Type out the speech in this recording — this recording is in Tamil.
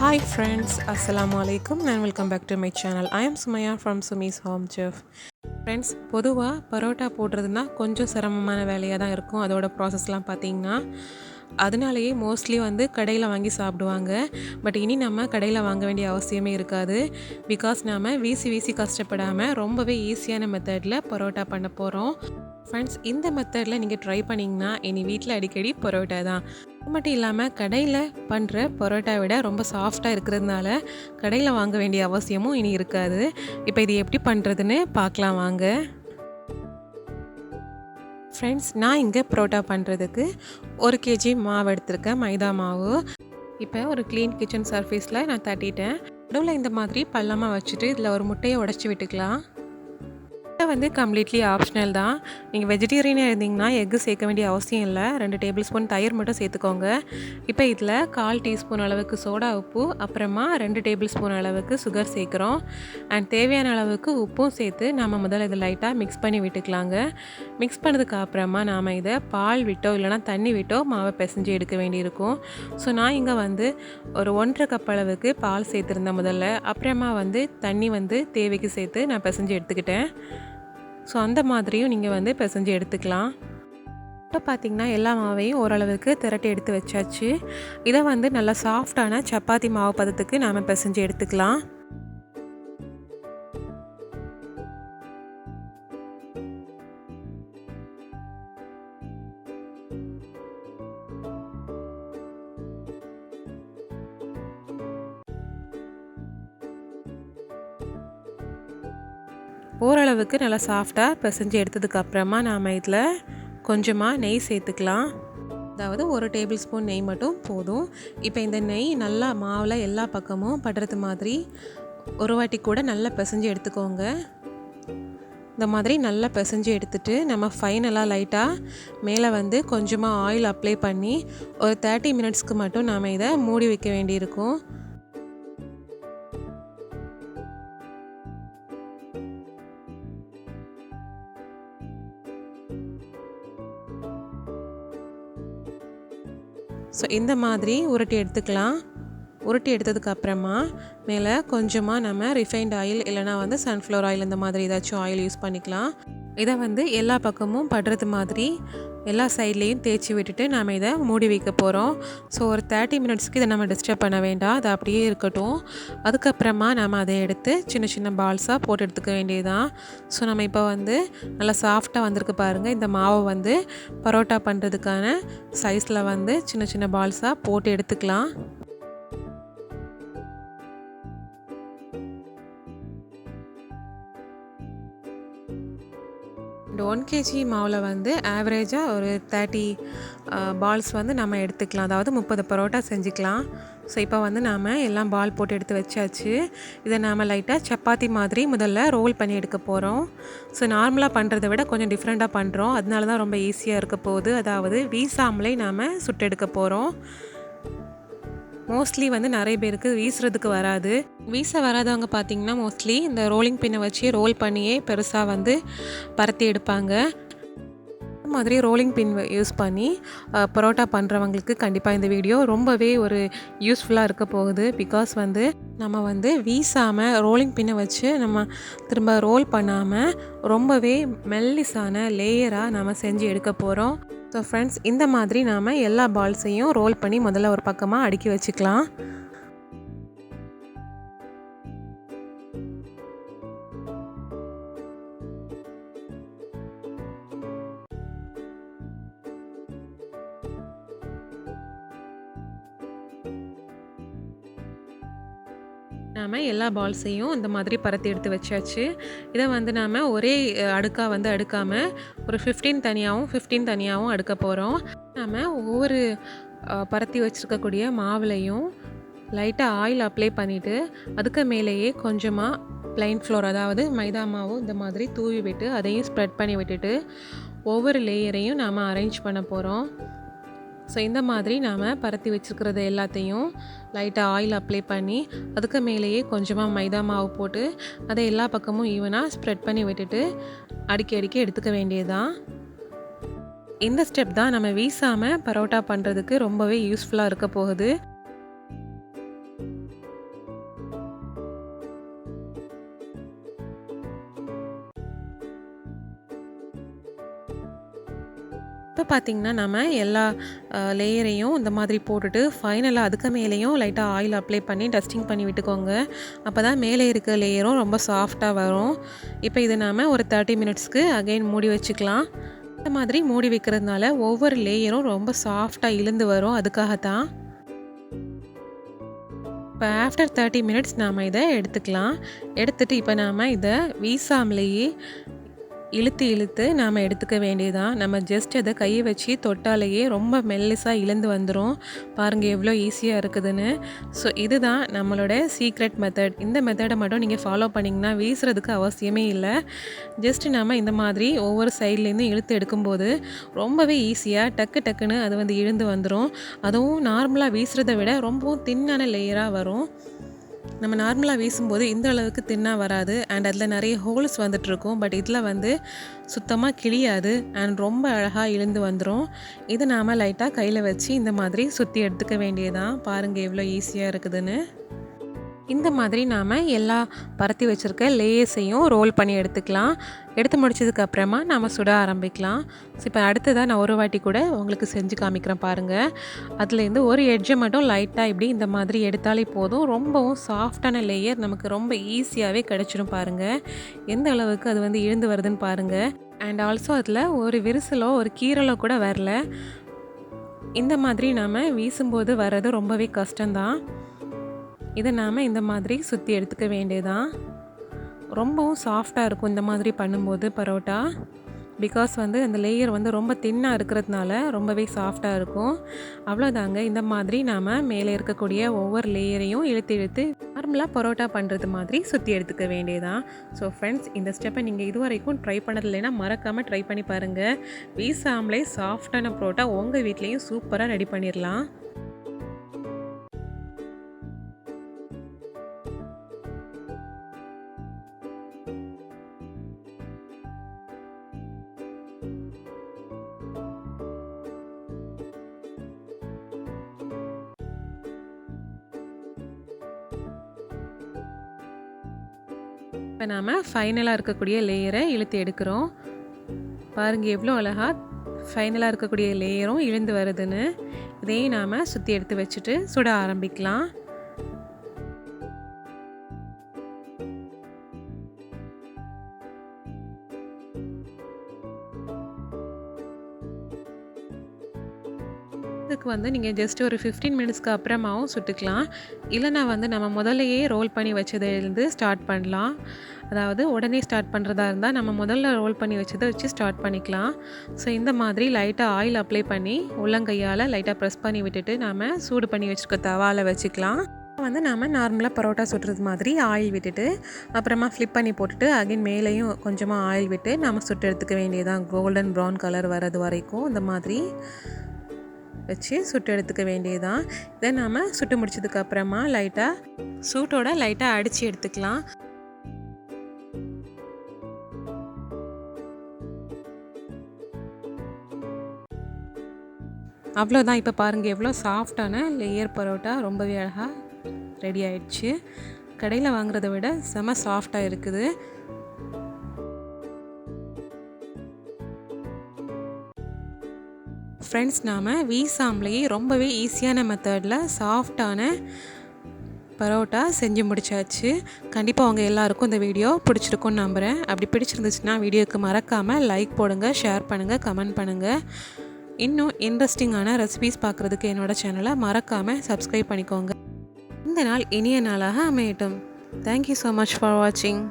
Hi friends, Assalamu alaikum and welcome back to my channel. I am Sumaya from Sumi's Home Chef. Friends, பொதுவாக பரோட்டா போடுறதுனா கொஞ்சம் சிரமமான வேலையாக தான் இருக்கும். அதோட ப்ராசஸ்லாம் பார்த்திங்கன்னா அதனாலேயே மோஸ்ட்லி கடையில் வாங்கி சாப்பிடுவாங்க. பட் இனி நம்ம கடையில் வாங்க வேண்டிய அவசியமே இருக்காது. பிகாஸ் நாம் வீசி கஷ்டப்படாமல் ரொம்பவே ஈஸியான மெத்தடில் பரோட்டா பண்ண போகிறோம். ஃப்ரெண்ட்ஸ், இந்த மெத்தடில் நீங்கள் ட்ரை பண்ணிங்கன்னா இனி வீட்டில் அடிக்கடி பரோட்டா தான். அது மட்டும் இல்லாமல் கடையில் பண்ணுற பரோட்டா விட ரொம்ப சாஃப்டாக இருக்கிறதுனால கடையில் வாங்க வேண்டிய அவசியமும் இனி இருக்காது. இப்போ இது எப்படி பண்ணுறதுன்னு பார்க்கலாம் வாங்க. ஃப்ரெண்ட்ஸ், நான் இங்கே பரோட்டா பண்ணுறதுக்கு 1 kg மாவு எடுத்திருக்கேன், மைதா மாவு. இப்போ ஒரு க்ளீன் கிச்சன் சர்ஃபேஸில் நான் தட்டிட்டேன். நடுவில் இந்த மாதிரி பள்ளமாக வச்சுட்டு இதில் ஒரு முட்டையை உடச்சி விட்டுக்கலாம். கம்ப்ளீட்லி ஆப்ஷனல் தான். நீங்கள் வெஜிடேரியனாக இருந்தீங்கன்னா எக்கு சேர்க்க வேண்டிய அவசியம் இல்லை. 2 டேபிள் ஸ்பூன் தயிர் மட்டும் சேர்த்துக்கோங்க. இப்போ இதில் 1/4 டீஸ்பூன் அளவுக்கு சோடா உப்பு, அப்புறமா 2 டேபிள் ஸ்பூன் அளவுக்கு சுகர் சேர்க்குறோம். அண்ட் தேவையான அளவுக்கு உப்பும் சேர்த்து நம்ம முதல்ல இதை லைட்டாக மிக்ஸ் பண்ணி விட்டுக்கலாங்க. மிக்ஸ் பண்ணதுக்கு அப்புறமா நாம் இதை பால் விட்டோ இல்லைனா தண்ணி விட்டோ மாவை பிசைஞ்சு எடுக்க வேண்டியிருக்கும். ஸோ நான் இங்கே ஒரு 1.5 கப் அளவுக்கு பால் சேர்த்துருந்தேன் முதல்ல. அப்புறமா தண்ணி தேவைக்கு சேர்த்து நான் பிசைஞ்சு எடுத்துக்கிட்டேன். ஸோ அந்த மாதிரியும் நீங்கள் பிசைஞ்சு எடுத்துக்கலாம். இப்போ பார்த்திங்கன்னா எல்லா மாவையும் ஓரளவுக்கு திரட்டி எடுத்து வச்சாச்சு. இதை நல்லா சாஃப்டான சப்பாத்தி மாவு பதத்துக்கு நாம் பிசைஞ்சு எடுத்துக்கலாம். ஓரளவுக்கு நல்லா சாஃப்டாக பிசைஞ்சு எடுத்ததுக்கப்புறமா நாம் இதில் கொஞ்சமாக நெய் சேர்த்துக்கலாம். அதாவது 1 டேபிள் ஸ்பூன் நெய் மட்டும் போதும். இப்போ இந்த நெய் நல்லா மாவில் எல்லா பக்கமும் படுறது மாதிரி ஒரு வாட்டி கூட நல்லா பிசைஞ்சு எடுத்துக்கோங்க. இந்த மாதிரி நல்லா பிசைஞ்சு எடுத்துகிட்டு நம்ம ஃபைனலாக லைட்டாக மேலே கொஞ்சமாக ஆயில் அப்ளை பண்ணி ஒரு 30 மினிட்ஸ்க்கு மட்டும் நாம் இதை மூடி வைக்க வேண்டியிருக்கும். ஸோ இந்த மாதிரி உருட்டி எடுத்துக்கலாம். உருட்டி எடுத்ததுக்கு அப்புறமா மேலே கொஞ்சமாக நம்ம ரிஃபைண்ட் ஆயில் இல்லைனா சன்ஃப்ளவர் ஆயில் இந்த மாதிரி ஏதாச்சும் ஆயில் யூஸ் பண்ணிக்கலாம். இதை எல்லா பக்கமும் படுறது மாதிரி எல்லா சைட்லேயும் தேய்ச்சி விட்டுட்டு நாம் இதை மூடி வைக்க போகிறோம். ஸோ ஒரு 30 மினிட்ஸ்க்கு இதை நம்ம டிஸ்டர்ப் பண்ண வேண்டாம், அது அப்படியே இருக்கட்டும். அதுக்கப்புறமா நம்ம அதை எடுத்து சின்ன சின்ன பால்ஸாக போட்டு எடுத்துக்க வேண்டியதுதான். ஸோ நம்ம இப்போ நல்லா சாஃப்டாக வந்திருக்கு பாருங்கள். இந்த மாவை பரோட்டா பண்ணுறதுக்கான சைஸில் சின்ன சின்ன பால்ஸாக போட்டு எடுத்துக்கலாம். இந்த 1 kg மாவில் ஆவரேஜாக ஒரு 30 பால்ஸ் நம்ம எடுத்துக்கலாம். அதாவது 30 பரோட்டா செஞ்சுக்கலாம். ஸோ இப்போ நாம் எல்லாம் பால் போட்டு எடுத்து வச்சாச்சு. இதை நாம் லைட்டாக சப்பாத்தி மாதிரி முதல்ல ரோல் பண்ணி எடுக்க போகிறோம். ஸோ நார்மலாக பண்ணுறதை விட கொஞ்சம் டிஃப்ரெண்ட்டாக பண்ணுறோம், அதனால தான் ரொம்ப ஈஸியாக இருக்க போகுது. அதாவது வீசாமலே நாம் சுட்டு எடுக்க போகிறோம். மோஸ்ட்லி நிறைய பேருக்கு வீசுறதுக்கு வராது. வீச வராதவங்க பார்த்திங்கன்னா மோஸ்ட்லி இந்த ரோலிங் பின்னை வச்சு ரோல் பண்ணியே பெருசாக பரத்தி எடுப்பாங்க. இந்த மாதிரி ரோலிங் பின் யூஸ் பண்ணி பரோட்டா பண்ணுறவங்களுக்கு கண்டிப்பாக இந்த வீடியோ ரொம்பவே ஒரு யூஸ்ஃபுல்லாக இருக்க போகுது. பிகாஸ் நம்ம வீசாமல் ரோலிங் பின்னை வச்சு நம்ம திரும்ப ரோல் பண்ணாமல் ரொம்பவே மெல்லிசான லேயராக நம்ம செஞ்சு எடுக்க போகிறோம். ஸோ ஃப்ரெண்ட்ஸ், இந்த மாதிரி நாம் எல்லா பால்ஸையும் ரோல் பண்ணி முதல்ல ஒரு பக்கமாக அடுக்கி வச்சுக்கலாம். நாம் எல்லா பால்ஸையும் இந்த மாதிரி பரத்தி எடுத்து வச்சாச்சு. இதை நாம் ஒரே அடுக்காக அடுக்காமல் ஒரு 15 தனியாகவும் 15 தனியாகவும் அடுக்க போகிறோம். நாம் ஒவ்வொரு பரத்தி வச்சுருக்கக்கூடிய மாவுலையும் லைட்டாக ஆயில் அப்ளை பண்ணிவிட்டு அதுக்கு மேலேயே கொஞ்சமாக ப்ளைன் ஃப்ளோர், அதாவது மைதா மாவு இந்த மாதிரி தூவி விட்டு அதையும் ஸ்ப்ரெட் பண்ணி விட்டுட்டு ஒவ்வொரு லேயரையும் நாம் அரேஞ்ச் பண்ண போகிறோம். ஸோ இந்த மாதிரி நாம் பரத்தி வச்சுருக்கிறது எல்லாத்தையும் லைட்டாக ஆயில் அப்ளை பண்ணி அதுக்கு மேலேயே கொஞ்சமாக மைதா மாவு போட்டு அதை எல்லா பக்கமும் ஈவனாக ஸ்ப்ரெட் பண்ணி விட்டுட்டு அடிக்கி எடுத்துக்க வேண்டியதுதான். இந்த ஸ்டெப் தான் நம்ம வீசாமல் பரோட்டா பண்ணுறதுக்கு ரொம்பவே யூஸ்ஃபுல்லாக இருக்க போகுது. பார்த்திங்கன்னா நம்ம எல்லா லேயரையும் இந்த மாதிரி போட்டுட்டு ஃபைனலாக அதுக்கு மேலேயும் லைட்டாக ஆயில் அப்ளை பண்ணி டஸ்டிங் பண்ணி விட்டுக்கோங்க. அப்போ தான் மேலே இருக்க லேயரும் ரொம்ப சாஃப்டாக வரும். இப்போ இது நாம் ஒரு 30 மினிட்ஸ்க்கு அகைன் மூடி வச்சுக்கலாம். இந்த மாதிரி மூடி வைக்கிறதுனால ஒவ்வொரு லேயரும் ரொம்ப சாஃப்டாக இழுந்து வரும். அதுக்காகத்தான். இப்போ ஆஃப்டர் 30 மினிட்ஸ் நாம் இதை எடுத்துக்கலாம். எடுத்துகிட்டு இப்போ நாம் இதை வீசாமலேயே இழுத்து நாம் எடுத்துக்க வேண்டியதான். நம்ம ஜஸ்ட் அதை கையை வச்சு தொட்டாலேயே ரொம்ப மெல்லிஸாக இழுந்து வந்துடும். பாருங்கள் எவ்வளோ ஈஸியாக இருக்குதுன்னு. ஸோ இதுதான் நம்மளோட சீக்ரெட் மெத்தட். இந்த மெத்தடை மட்டும் நீங்கள் ஃபாலோ பண்ணிங்கன்னா வீசுறதுக்கு அவசியமே இல்லை. ஜஸ்ட்டு நம்ம இந்த மாதிரி ஒவ்வொரு சைட்லேருந்து இழுத்து எடுக்கும்போது ரொம்பவே ஈஸியாக டக்குன்னு அது இழுந்து வந்துடும். அதுவும் நார்மலாக வீசுறதை விட ரொம்பவும் தின்னான லேயராக வரும். நம்ம நார்மலாக வீசும்போது இந்த அளவுக்கு தின்னாக வராது. அண்ட் அதில் நிறைய ஹோல்ஸ் வந்துட்டுருக்கும். பட் இதில் சுத்தமாக கிழியாது அண்ட் ரொம்ப அழகாக இழுந்து வந்துடும். இது நாம் லைட்டாக கையில் வச்சு இந்த மாதிரி சுற்றி எடுத்துக்க வேண்டியதான். பாருங்கள் எவ்வளோ ஈஸியாக இருக்குதுன்னு. இந்த மாதிரி நாம் எல்லா பரத்தி வச்சுருக்க லேயர்ஸையும் ரோல் பண்ணி எடுத்துக்கலாம். எடுத்து முடிச்சதுக்கப்புறமா நாம் சுட ஆரம்பிக்கலாம். ஸோ இப்போ அடுத்ததாக நான் ஒரு வாட்டி கூட உங்களுக்கு செஞ்சு காமிக்கிறேன் பாருங்கள். அதுலேருந்து ஒரு எட்ஜை மட்டும் லைட்டாக இப்படி இந்த மாதிரி எடுத்தாலே போதும். ரொம்பவும் சாஃப்டான லேயர் நமக்கு ரொம்ப ஈஸியாகவே கிடச்சிடும். பாருங்கள் எந்த அளவுக்கு அது இழுந்து வருதுன்னு பாருங்கள். அண்ட் ஆல்சோ அதில் ஒரு விரிசலோ ஒரு கீரலோ கூட வரல. இந்த மாதிரி நாம் வீசும்போது வர்றது ரொம்பவே கஷ்டம்தான். இதை நாம் இந்த மாதிரி சுற்றி எடுத்துக்க வேண்டியதான். ரொம்பவும் சாஃப்டாக இருக்கும் இந்த மாதிரி பண்ணும்போது பரோட்டா. பிகாஸ் அந்த லேயர் ரொம்ப தின்னாக இருக்கிறதுனால ரொம்பவே சாஃப்டாக இருக்கும். அவ்வளோதாங்க. இந்த மாதிரி நாம் மேலே இருக்கக்கூடிய ஒவ்வொரு லேயரையும் இழுத்து நார்மலாக பரோட்டா பண்ணுறது மாதிரி சுற்றி எடுத்துக்க வேண்டியதான். ஸோ ஃப்ரெண்ட்ஸ், இந்த ஸ்டெப்பை நீங்கள் இது வரைக்கும் ட்ரை பண்ணது இல்லைன்னா மறக்காமல் ட்ரை பண்ணி பாருங்கள். வீசாமலே சாஃப்டான பரோட்டா உங்கள் வீட்லேயும் சூப்பராக ரெடி பண்ணிடலாம். இப்போ நாம் ஃபைனலாக இருக்கக்கூடிய லேயரை இழுத்து எடுக்கிறோம். பாருங்கள் எவ்வளோ அழகாக ஃபைனலாக இருக்கக்கூடிய லேயரும் இழுந்து வருதுன்னு. இதையும் நாம் சுற்றி எடுத்து வச்சுட்டு சுட ஆரம்பிக்கலாம். இதுக்கு நீங்கள் ஜஸ்ட் ஒரு 15 மினிட்ஸ்க்கு அப்புறமாவும் சுட்டுக்கலாம். இல்லைனா நம்ம முதல்லையே ரோல் பண்ணி வச்சதுலேருந்து ஸ்டார்ட் பண்ணலாம். அதாவது உடனே ஸ்டார்ட் பண்ணுறதா இருந்தால் நம்ம முதல்ல ரோல் பண்ணி வச்சதை வச்சு ஸ்டார்ட் பண்ணிக்கலாம். ஸோ இந்த மாதிரி லைட்டாக ஆயில் அப்ளை பண்ணி உள்ளங்கையால் லைட்டாக ப்ரெஸ் பண்ணி விட்டுட்டு நாம் சூடு பண்ணி வச்சுருக்க தவாவில் வச்சுக்கலாம். நாம் நார்மலாக பரோட்டா சுட்டுறது மாதிரி ஆயில் விட்டுட்டு அப்புறமா ஃப்ளிப் பண்ணி போட்டுட்டு அகைன் மேலேயும் கொஞ்சமாக ஆயில் விட்டு நம்ம சுட்டு எடுத்துக்க வேண்டியதான். கோல்டன் ப்ரௌன் கலர் வர்றது வரைக்கும் இந்த மாதிரி வச்சு சுட்டு எடுத்துக்க வேண்டியதான். இதை நாம் சுட்டு முடிச்சதுக்கப்புறமா சூட்டோட லைட்டாக அடித்து எடுத்துக்கலாம். அவ்வளோதான். இப்போ பாருங்கள் எவ்வளோ சாஃப்டான லேயர் பரோட்டா ரொம்பவே அழகாக ரெடி ஆயிடுச்சு. கடையில் வாங்குறத விட செம சாஃப்டாக இருக்குது. ஃப்ரெண்ட்ஸ், நாம் வீசாமலேயே ரொம்பவே ஈஸியான மெத்தடில் சாஃப்டான பரோட்டா செஞ்சு முடிச்சாச்சு. கண்டிப்பாக அவங்க எல்லாருக்கும் இந்த வீடியோ பிடிச்சிருக்குன்னு நம்புகிறேன். அப்படி பிடிச்சிருந்துச்சுன்னா வீடியோவுக்கு மறக்காமல் லைக் போடுங்க, ஷேர் பண்ணுங்கள், கமெண்ட் பண்ணுங்கள். இன்னும் இன்ட்ரெஸ்டிங்கான ரெசிபீஸ் பார்க்குறதுக்கு என்னோடய சேனலை மறக்காமல் சப்ஸ்கிரைப் பண்ணிக்கோங்க. இந்த நாள் இனிய நாளாக அமையட்டும். தேங்க்யூ ஸோ மச் ஃபார் வாட்சிங்.